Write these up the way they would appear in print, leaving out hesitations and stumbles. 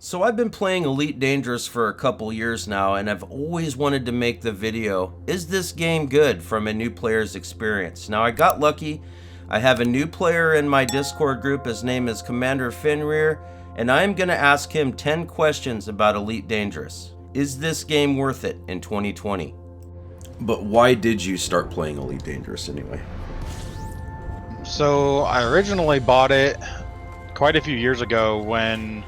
So I've been playing Elite Dangerous for a couple years now, and I've always wanted to make the video, is this game good, from a new player's experience. Now I got lucky. I have a new player in my Discord group. His name is Commander Fenrir, and I'm going to ask him 10 questions about Elite Dangerous. Is this game worth it in 2020? But why did you start playing Elite Dangerous anyway? So I originally bought it quite a few years ago when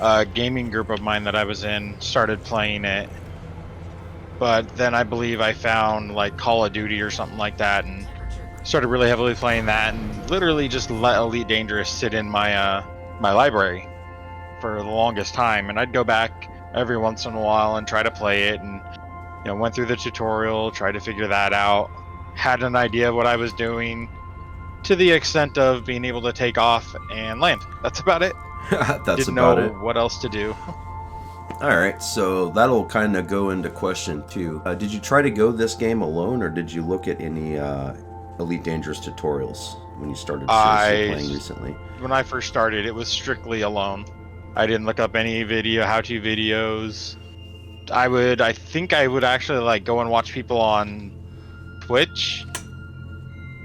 a gaming group of mine that I was in started playing it. But then I believe I found like Call of Duty or something like that and started really heavily playing that, and literally just let Elite Dangerous sit in my my library for the longest time. And I'd go back every once in a while and try to play it, and went through the tutorial, tried to figure that out, had an idea of what I was doing to the extent of being able to take off and land. That's about it. That's Didn't about know it. what else to do. Alright, so that'll kind of go into question 2. Did you try to go this game alone, or did you look at any Elite Dangerous tutorials when you started seriously playing recently? When I first started, it was strictly alone. I didn't look up any how-to videos. I think I would actually like go and watch people on Twitch,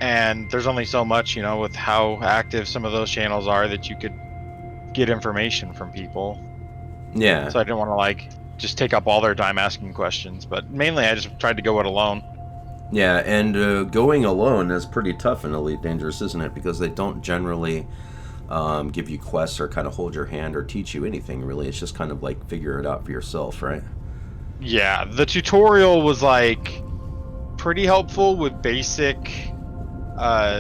and there's only so much, with how active some of those channels are, that you could get information from people. Yeah. So I didn't want to like just take up all their time asking questions, but mainly I just tried to go it alone. Yeah, and going alone is pretty tough in Elite Dangerous, isn't it? Because they don't generally give you quests or kind of hold your hand or teach you anything, really. It's just kind of like figure it out for yourself, right? Yeah, the tutorial was like pretty helpful with basic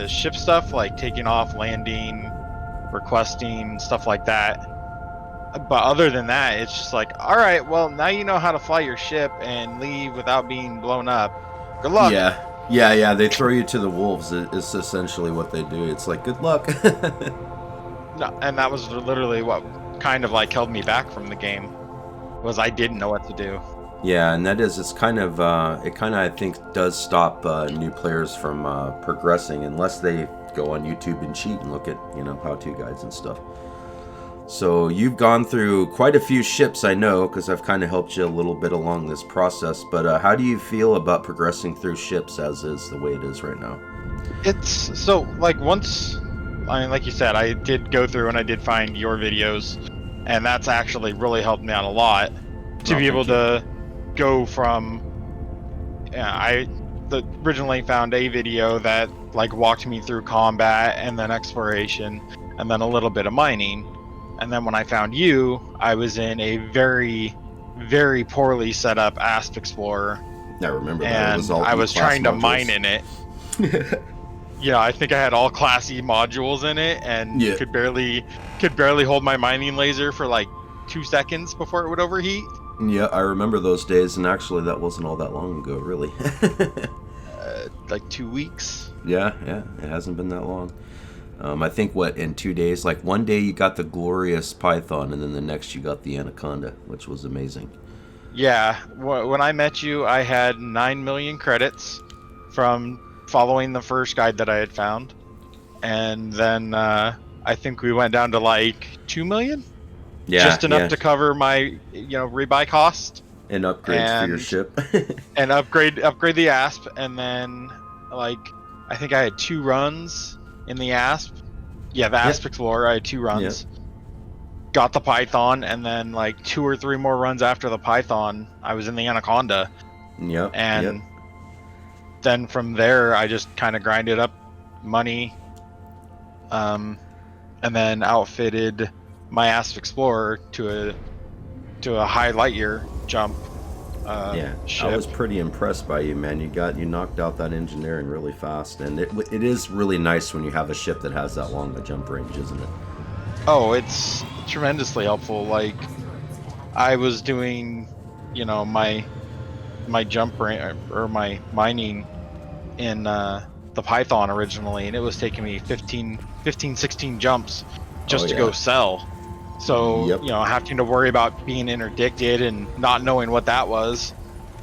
ship stuff, like taking off, landing, requesting, stuff like that. But other than that, it's just like, all right, well, now you know how to fly your ship and leave without being blown up. Good luck. Yeah. They throw you to the wolves. It's essentially what they do. It's like, good luck. No, and that was literally what kind of like held me back from the game, was I didn't know what to do. Yeah, and it's kind of, I think, does stop new players from progressing unless they go on YouTube and cheat and look at, how-to guides and stuff. So you've gone through quite a few ships, I know, because I've kind of helped you a little bit along this process. But how do you feel about progressing through ships as is the way it is right now? It's so like like you said, I did go through and I did find your videos, and that's actually really helped me out a lot to be able to go from. I originally found a video that like walked me through combat and then exploration and then a little bit of mining. And then when I found you, I was in a very, very poorly set up Asp Explorer. I remember that. And I was trying to mine in it. I think I had all Class E modules in it, and could barely hold my mining laser for like 2 seconds before it would overheat. Yeah, I remember those days, and actually that wasn't all that long ago, really. Like 2 weeks. Yeah, it hasn't been that long. I think, in 2 days? Like, one day you got the glorious Python, and then the next you got the Anaconda, which was amazing. Yeah, when I met you, I had 9 million credits from following the first guide that I had found. And then I think we went down to like 2 million? Yeah, just enough to cover my, rebuy cost. And upgrades for your ship. And upgrade the Asp, and then, like, I think I had 2 runs in the Asp. Yeah, the Asp Explorer, I had 2 runs. Got the Python, and then like 2 or 3 more runs after the Python, I was in the Anaconda. And then from there, I just kind of grinded up money, and then outfitted my Asp Explorer to a high light year jump. Ship. I was pretty impressed by you, man. You knocked out that engineering really fast, and it is really nice when you have a ship that has that long a jump range, isn't it? Oh, it's tremendously helpful. Like, I was doing, my jump range or my mining in the Python originally, and it was taking me 15, 16 jumps just to go sell. So, having to worry about being interdicted and not knowing what that was,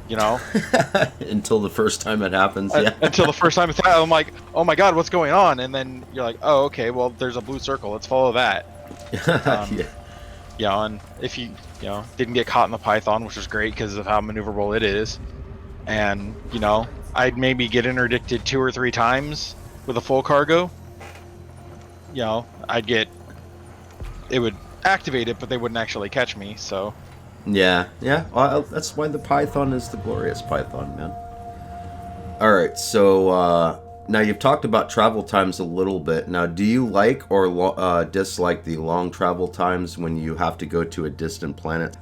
Until the first time it happens, Until the first time it's happened, I'm like, oh my god, what's going on? And then you're like, oh, okay, well, there's a blue circle. Let's follow that. And if you didn't get caught in the python, which was great because of how maneuverable it is, and I'd maybe get interdicted 2 or 3 times with a full cargo. It would activate it, but they wouldn't actually catch me. So Yeah, yeah. Well, that's why the Python is the glorious Python, man. All right, so now you've talked about travel times a little bit. Now, do you like or dislike the long travel times when you have to go to a distant planet?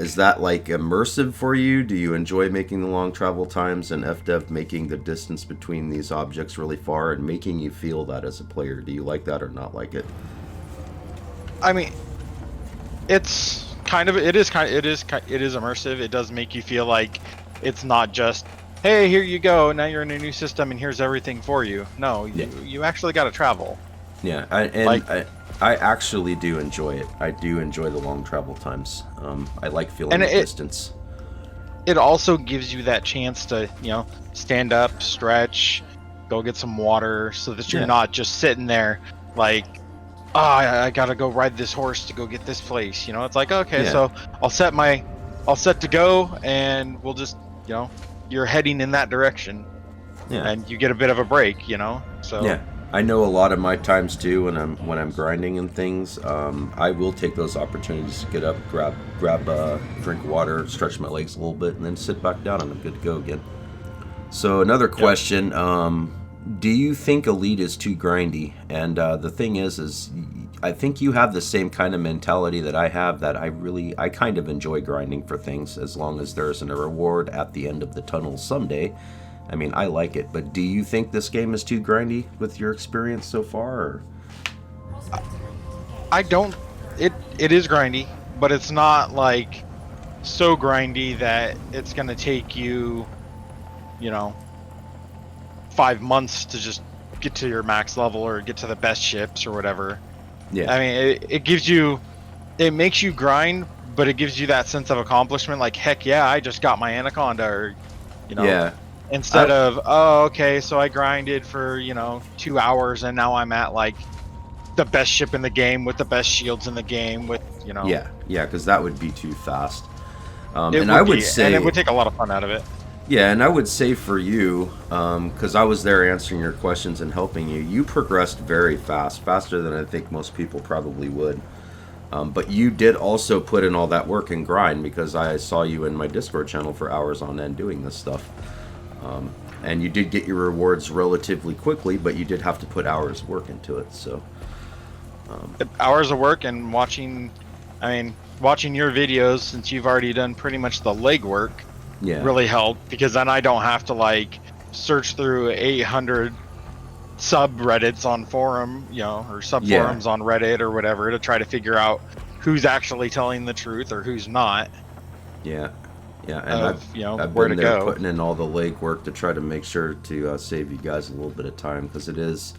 Is that like immersive for you? Do you enjoy making the long travel times and FDev making the distance between these objects really far and making you feel that as a player? Do you like that or not like it? I mean, it is immersive. It does make you feel like it's not just, hey, here you go, now you're in a new system and here's everything for you. No, you actually got to travel. Yeah, I actually do enjoy it. I do enjoy the long travel times. I like feeling the distance. It also gives you that chance to, stand up, stretch, go get some water, so that you're not just sitting there like, I gotta go ride this horse to go get this place. It's like, okay, so I'll set to go, and we'll just, you're heading in that direction, and you get a bit of a break, So yeah, I know a lot of my times too when I'm grinding and things. I will take those opportunities to get up, grab a drink of water, stretch my legs a little bit, and then sit back down, and I'm good to go again. So another question. Do you think Elite is too grindy? And the thing is I think you have the same kind of mentality that I have, that I kind of enjoy grinding for things as long as there's a reward at the end of the tunnel someday. I mean, I like it, but do you think this game is too grindy with your experience so far? Or? I don't. It is grindy, but it's not like so grindy that it's gonna take you, 5 months to just get to your max level or get to the best ships or whatever. Yeah. I mean, it makes you grind, but it gives you that sense of accomplishment. Like, heck yeah, I just got my Anaconda, or, Yeah. Instead of, oh, okay, so I grinded for, 2 hours and now I'm at like the best ship in the game with the best shields in the game with, Yeah, because that would be too fast. And it would take a lot of fun out of it. Yeah, and I would say for you, because I was there answering your questions and helping you, you progressed very fast, faster than I think most people probably would. But you did also put in all that work and grind, because I saw you in my Discord channel for hours on end doing this stuff. And you did get your rewards relatively quickly, but you did have to put hours of work into it. So hours of work, and watching your videos, since you've already done pretty much the legwork. Yeah. Really helped, because then I don't have to like search through 800 subreddits on forum, or subforums on Reddit or whatever to try to figure out who's actually telling the truth or who's not. Yeah, and I've where been to there go. putting in all the legwork to try to make sure to save you guys a little bit of time, because it is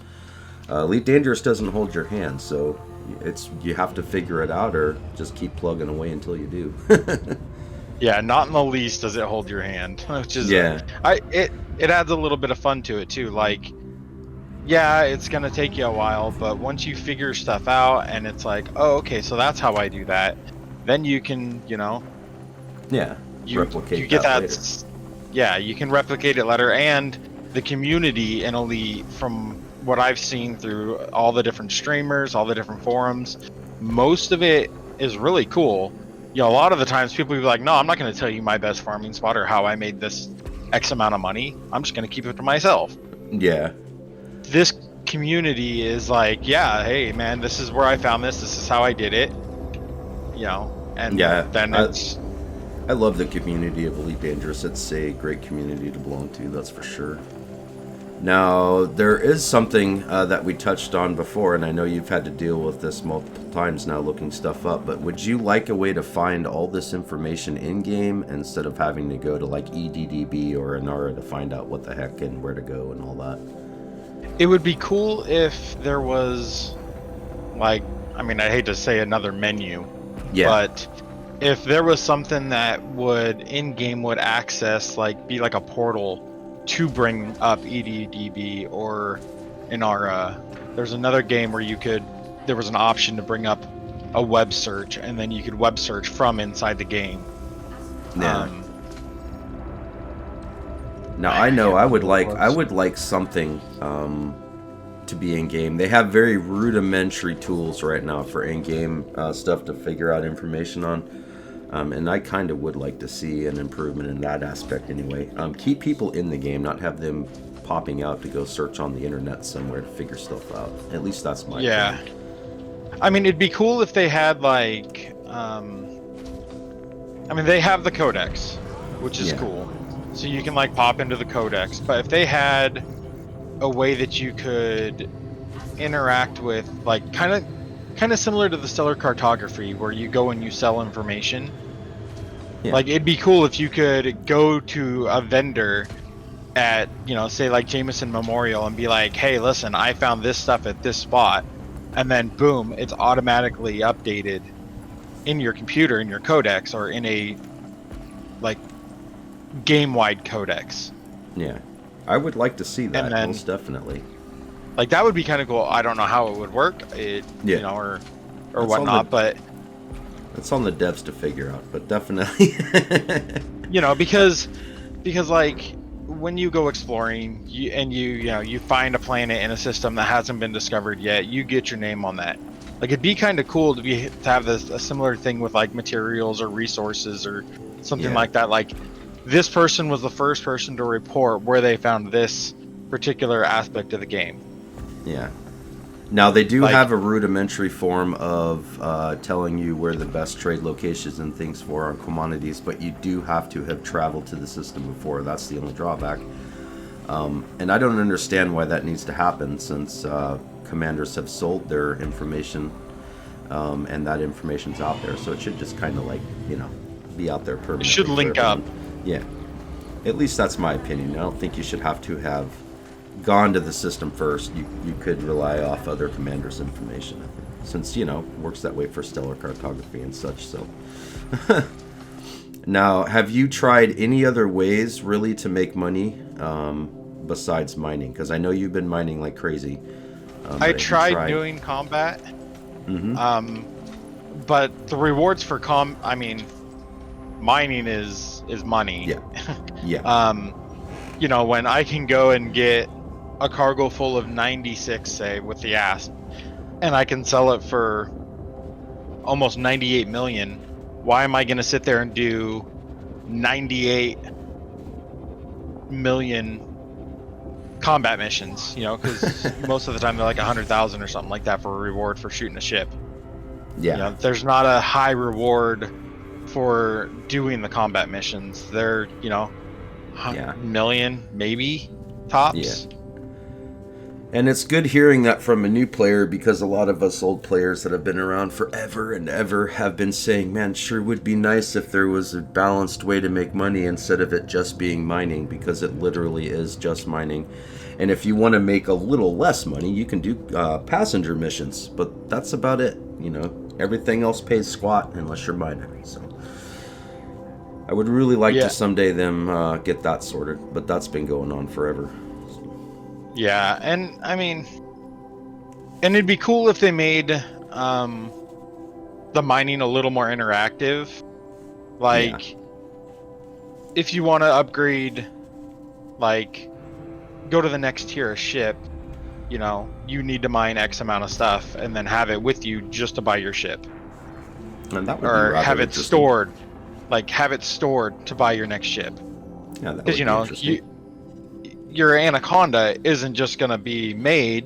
Elite Dangerous doesn't hold your hand, so you have to figure it out or just keep plugging away until you do. Yeah, not in the least does it hold your hand, which is it adds a little bit of fun to it too. Like, yeah, it's gonna take you a while, but once you figure stuff out and it's like, oh, okay, so that's how I do that, then you can, replicate. You get that that. later. Yeah, you can replicate it later, and the community in Elite, from what I've seen through all the different streamers, all the different forums, most of it is really cool. A lot of the times people will be like, no, I'm not going to tell you my best farming spot or how I made this X amount of money. I'm just going to keep it to myself. Yeah. This community is like, yeah, hey, man, this is where I found this. This is how I did it. And then it's... I love the community of Elite Dangerous. It's a great community to belong to, that's for sure. Now, there is something that we touched on before, and I know you've had to deal with this multiple times now looking stuff up, but would you like a way to find all this information in-game instead of having to go to like EDDB or Inara to find out what the heck and where to go and all that? It would be cool if there was, like, I hate to say another menu, but if there was something that would, in-game, would access, like, be like a portal to bring up EDDB or Inara. There's another game where there was an option to bring up a web search, and then you could web search from inside the game. Yeah. Now I know I would like something to be in game. They have very rudimentary tools right now for in game stuff to figure out information on. And I kind of would like to see an improvement in that aspect anyway. Keep people in the game, not have them popping out to go search on the internet somewhere to figure stuff out. At least that's my opinion. I mean, it'd be cool if they had like, they have the codex, which is cool. So you can like pop into the codex. But if they had a way that you could interact with, like kind of similar to the stellar cartography, where you go and you sell information. Yeah. Like it'd be cool if you could go to a vendor at, say like Jameson Memorial and be like, hey, listen, I found this stuff at this spot, and then boom, it's automatically updated in your computer, in your codex, or in a like game-wide codex. Yeah, I would like to see that, most definitely. Like that would be kind of cool. I don't know how it would work, or whatnot, but it's on the devs to figure out. But definitely, because like when you go exploring, you find a planet in a system that hasn't been discovered yet, you get your name on that. Like it'd be kind of cool to have a similar thing with like materials or resources or something like that. Like this person was the first person to report where they found this particular aspect of the game. Yeah. Now they do have a rudimentary form of telling you where the best trade locations and things for on commodities, but you do have to have traveled to the system before. That's the only drawback. And I don't understand why that needs to happen, since commanders have sold their information, and that information's out there. So it should just kind of like, be out there permanently. It should link up. Yeah. At least that's my opinion. I don't think you should have to have gone to the system first. You could rely off other commanders' information, I think, since it works that way for stellar cartography and such. So now, have you tried any other ways really to make money besides mining? Because I know you've been mining like crazy. I tried doing combat, but the rewards for mining is money. Yeah. When I can go and get a cargo full of 96, say, with the asp, and I can sell it for almost 98 million, why am I going to sit there and do 98 million combat missions? Because most of the time they're like 100,000 or something like that for a reward for shooting a ship. Yeah. There's not a high reward for doing the combat missions. They're, million maybe tops. Yeah. And it's good hearing that from a new player, because a lot of us old players that have been around forever and ever have been saying, man, sure would be nice if there was a balanced way to make money instead of it just being mining, because it literally is just mining. And if you want to make a little less money, you can do passenger missions, but that's about it. Everything else pays squat unless you're mining. So I would really like to someday them get that sorted, but that's been going on forever. Yeah, and it'd be cool if they made the mining a little more interactive. Like, if you want to upgrade, like, go to the next tier of ship, you need to mine X amount of stuff and then have it with you just to buy your ship. And that would or have it stored, to buy your next ship. Yeah, that would be interesting. Your Anaconda isn't just going to be made,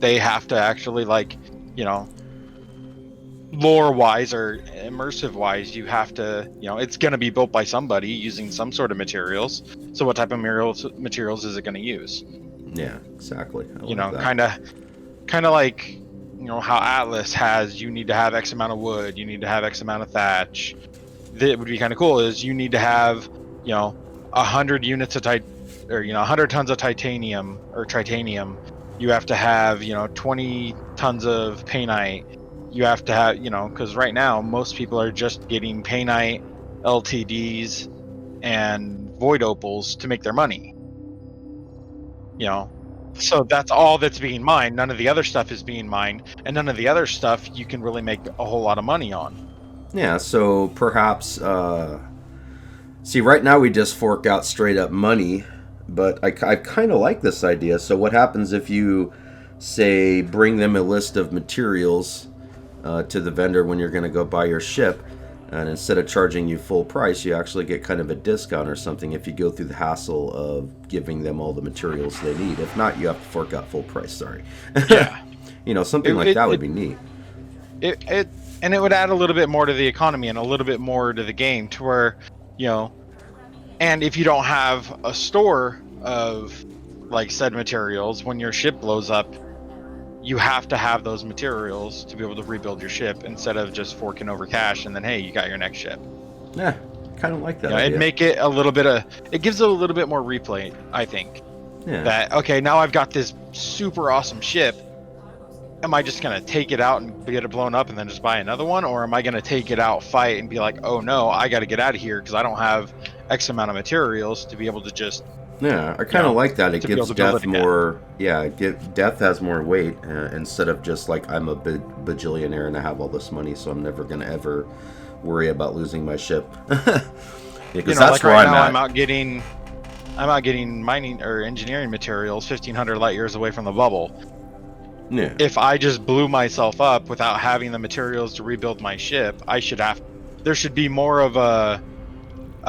they have to actually, lore-wise or immersive-wise, you have to, it's going to be built by somebody using some sort of materials. So what type of materials is it going to use? Yeah, exactly. Kind of like, how Atlas has, you need to have X amount of wood, you need to have X amount of thatch. That would be kind of cool is you need to have, 100 units of 100 tons of titanium. You have to have, 20 tons of painite. You have to have, because right now most people are just getting painite, LTDs, and void opals to make their money. So that's all that's being mined. None of the other stuff is being mined, and none of the other stuff you can really make a whole lot of money on. Yeah, so perhaps, see, right now we just fork out straight up money, but I kind of like this idea. So what happens if you, say, bring them a list of materials to the vendor when you're going to go buy your ship, and instead of charging you full price, you actually get kind of a discount or something if you go through the hassle of giving them all the materials they need. If not, you have to fork out full price, sorry. Yeah. Something like that would be neat. And it would add a little bit more to the economy and a little bit more to the game, to where, and if you don't have a store of like said materials, when your ship blows up, you have to have those materials to be able to rebuild your ship, instead of just forking over cash and then, hey, you got your next ship. Yeah, kind of like that idea. It'd make it it gives it a little bit more replay, I think. Yeah. That, okay, now I've got this super awesome ship. Am I just going to take it out and get it blown up and then just buy another one? Or am I going to take it out, fight, and be like, oh no, I got to get out of here because I don't have X amount of materials to be able to just... Yeah, I kind of like that. It gives death more... Yeah, death has more weight instead of just like, I'm a bajillionaire and I have all this money, so I'm never going to ever worry about losing my ship. Because that's like where right I'm now, at. I'm out getting mining or engineering materials 1,500 light years away from the bubble. Yeah. If I just blew myself up without having the materials to rebuild my ship, there should be more of a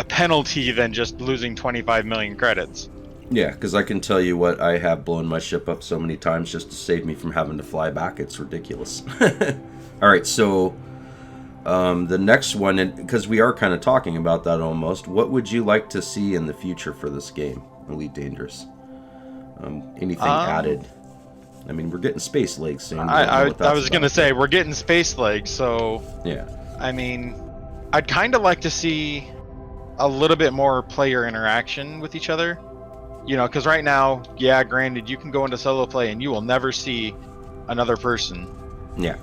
penalty than just losing 25 million credits. Yeah, because I can tell you what, I have blown my ship up so many times just to save me from having to fly back. It's ridiculous. All right, so the next one, because we are kind of talking about that almost, what would you like to see in the future for this game, Elite Dangerous? Anything added? I mean, we're getting space legs soon. I was going to say, we're getting space legs, so... Yeah. I mean, I'd kind of like to see a little bit more player interaction with each other. Because right now, yeah, granted, you can go into solo play and you will never see another person. Yeah.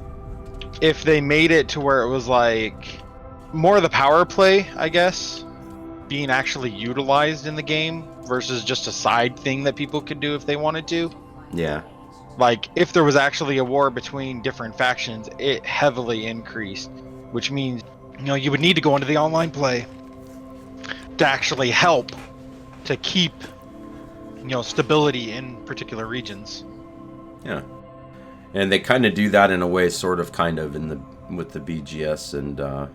If they made it to where it was like more of the power play, I guess, being actually utilized in the game versus just a side thing that people could do if they wanted to. Yeah. Like, if there was actually a war between different factions, it heavily increased, which means, you would need to go into the online play to actually help to keep, stability in particular regions. Yeah. And they kind of do that in a way, kind of with the BGS and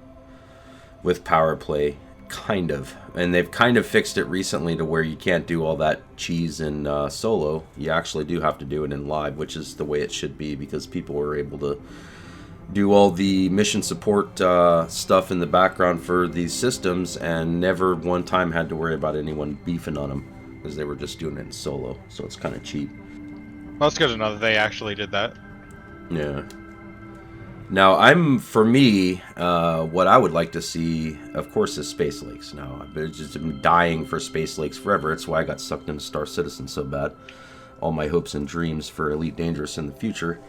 with power play, kind of. And they've kind of fixed it recently to where you can't do all that cheese in solo. You actually do have to do it in live, which is the way it should be, because people were able to do all the mission support stuff in the background for these systems and never one time had to worry about anyone beefing on them, because they were just doing it in solo. So it's kind of cheap. Well, it's good to know that they actually did that. Yeah. Now, for me, what I would like to see, of course, is Space Lakes. Now, I've just been dying for Space Lakes forever. It's why I got sucked into Star Citizen so bad. All my hopes and dreams for Elite Dangerous in the future.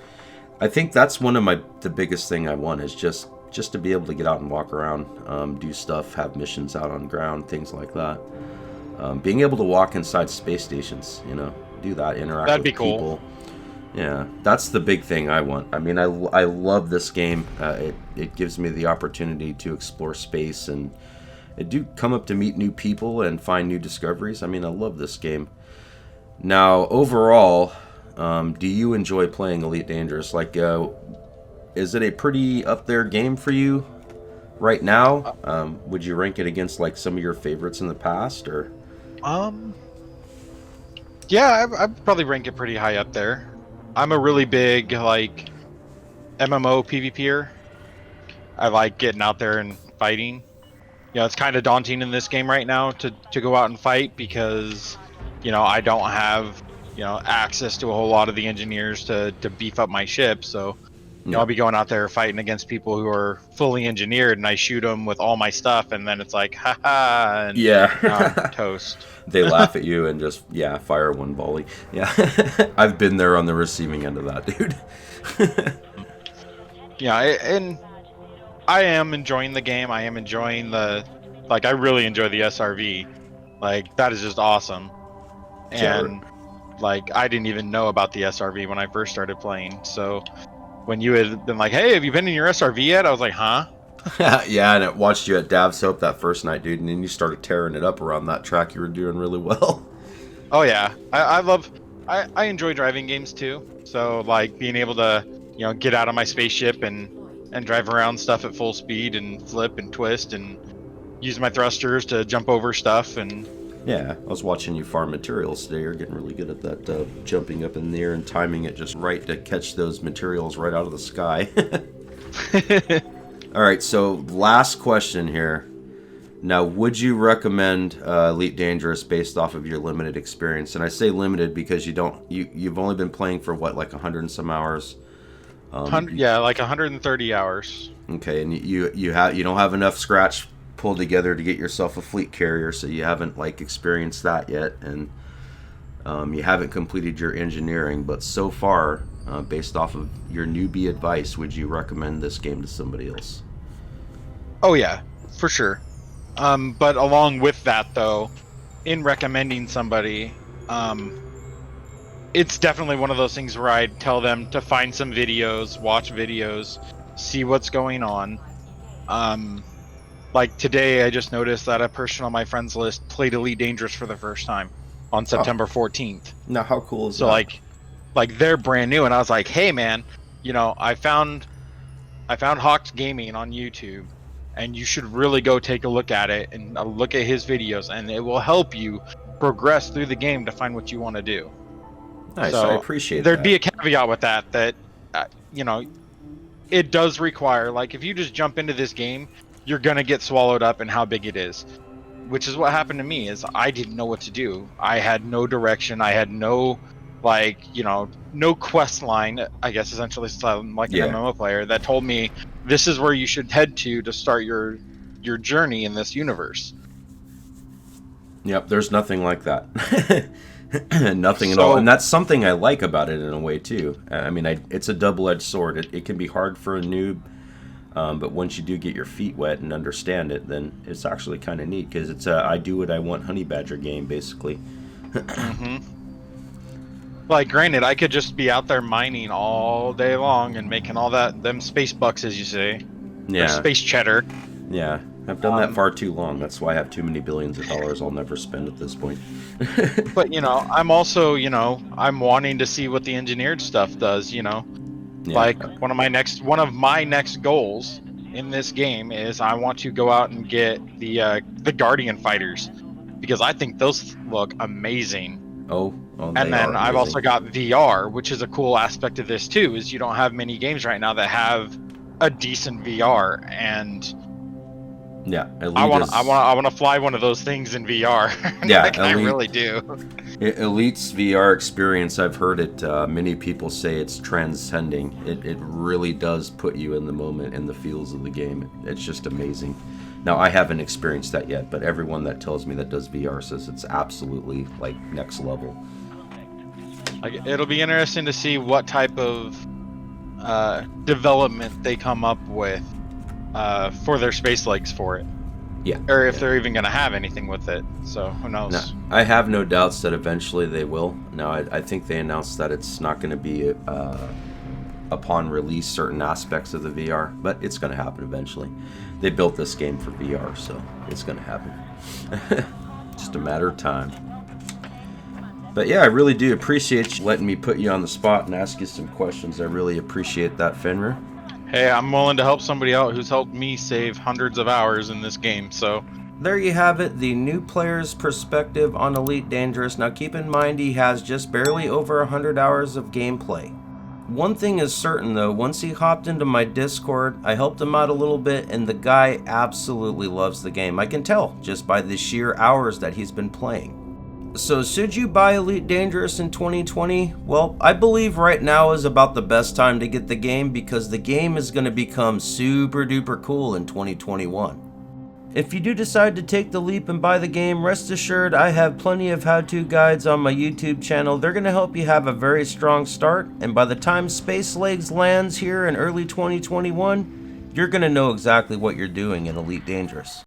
I think that's one of the biggest thing I want, is just to be able to get out and walk around, do stuff, have missions out on ground, things like that. Being able to walk inside space stations, do that, interact with people. That'd be cool. Yeah, that's the big thing I want. I mean, I love this game. It gives me the opportunity to explore space, and I do come up to meet new people and find new discoveries. I mean, I love this game. Now, overall, do you enjoy playing Elite Dangerous? Like, is it a pretty up there game for you right now? Would you rank it against like some of your favorites in the past, or? Yeah, I'd probably rank it pretty high up there. I'm a really big, like, MMO PvPer. I like getting out there and fighting. It's kind of daunting in this game right now to go out and fight, because, I don't have, access to a whole lot of the engineers to beef up my ship. So, I'll be going out there fighting against people who are fully engineered, and I shoot them with all my stuff, and then it's like, haha, and yeah, toast. They laugh at you and just, fire one volley. Yeah, I've been there on the receiving end of that, dude. Yeah, and I am enjoying the game. I am enjoying I really enjoy the SRV. Like, that is just awesome. And like I didn't even know about the SRV when I first started playing. So when you had been like, "Hey, have you been in your SRV yet?" I was like, "Huh?" Yeah, and it watched you at Dav's Hope that first night, dude, and then you started tearing it up around that track. You were doing really well. Oh yeah, I enjoy driving games too. So like being able to get out of my spaceship and drive around stuff at full speed and flip and twist and use my thrusters to jump over stuff and. Yeah, I was watching you farm materials today. You're getting really good at that, jumping up in the air and timing it just right to catch those materials right out of the sky. All right, so last question here. Now, would you recommend Elite Dangerous based off of your limited experience? And I say limited because you've only been playing for what, like 100 and some hours? Yeah, like 130 hours. Okay, and you don't have enough scratch pulled together to get yourself a fleet carrier, so you haven't like experienced that yet, and you haven't completed your engineering. But so far, based off of your newbie advice, would you recommend this game to somebody else? Oh yeah, for sure. But along with that, though, in recommending somebody, it's definitely one of those things where I'd tell them to find some videos, watch videos, see what's going on. Like today, I just noticed that a person on my friends list played Elite Dangerous for the first time on September 14th. Now, how cool is so that? So like they're brand new, and I was like, hey man, I found Hawked Gaming on YouTube, and you should really go take a look at it and look at his videos, and it will help you progress through the game to find what you want to do. Nice, so I appreciate there'd that. be a caveat with that it does require, like, if you just jump into this game, you're gonna get swallowed up in how big it is, which is what happened to me. Is I didn't know what to do. I had no direction. I had no no quest line, I guess, essentially, so I'm like an MMO player that told me this is where you should head to start your journey in this universe. Yep, there's nothing like that. Nothing at all. And that's something I like about it in a way too. I mean, it's a double-edged sword. It can be hard for a noob, but once you do get your feet wet and understand it, then it's actually kind of neat, because it's a I do what I want honey badger game, basically. Mm-hmm. Like, granted, I could just be out there mining all day long and making all them space bucks, as you say. Yeah. Or space cheddar. Yeah. I've done that far too long. That's why I have too many billions of dollars I'll never spend at this point. But, I'm also, I'm wanting to see what the engineered stuff does, Yeah. Like, one of my next goals in this game is I want to go out and get the Guardian fighters, because I think those look amazing. Oh, and then I've also got VR, which is a cool aspect of this too, is you don't have many games right now that have a decent VR, and yeah, I want to fly one of those things in VR. Yeah, like, I really do. Elite's VR experience, I've heard it. Many people say it's transcending. It really does put you in the moment and the feels of the game. It's just amazing. Now, I haven't experienced that yet, but everyone that tells me that does VR says it's absolutely like next level. Like, it'll be interesting to see what type of development they come up with for their space legs for it. Yeah. Or if they're even going to have anything with it. So who knows? No, I have no doubts that eventually they will. Now, I think they announced that it's not going to be upon release certain aspects of the VR, but it's going to happen eventually. They built this game for VR, so it's going to happen. Just a matter of time. But yeah, I really do appreciate you letting me put you on the spot and ask you some questions. I really appreciate that, Fenrir. Hey, I'm willing to help somebody out who's helped me save hundreds of hours in this game, so... There you have it, the new player's perspective on Elite Dangerous. Now keep in mind he has just barely over 100 hours of gameplay. One thing is certain though, once he hopped into my Discord, I helped him out a little bit, and the guy absolutely loves the game. I can tell just by the sheer hours that he's been playing. So should you buy Elite Dangerous in 2020? Well, I believe right now is about the best time to get the game, because the game is going to become super duper cool in 2021. If you do decide to take the leap and buy the game, rest assured I have plenty of how-to guides on my YouTube channel. They're going to help you have a very strong start, and by the time Space Legs lands here in early 2021, you're going to know exactly what you're doing in Elite Dangerous.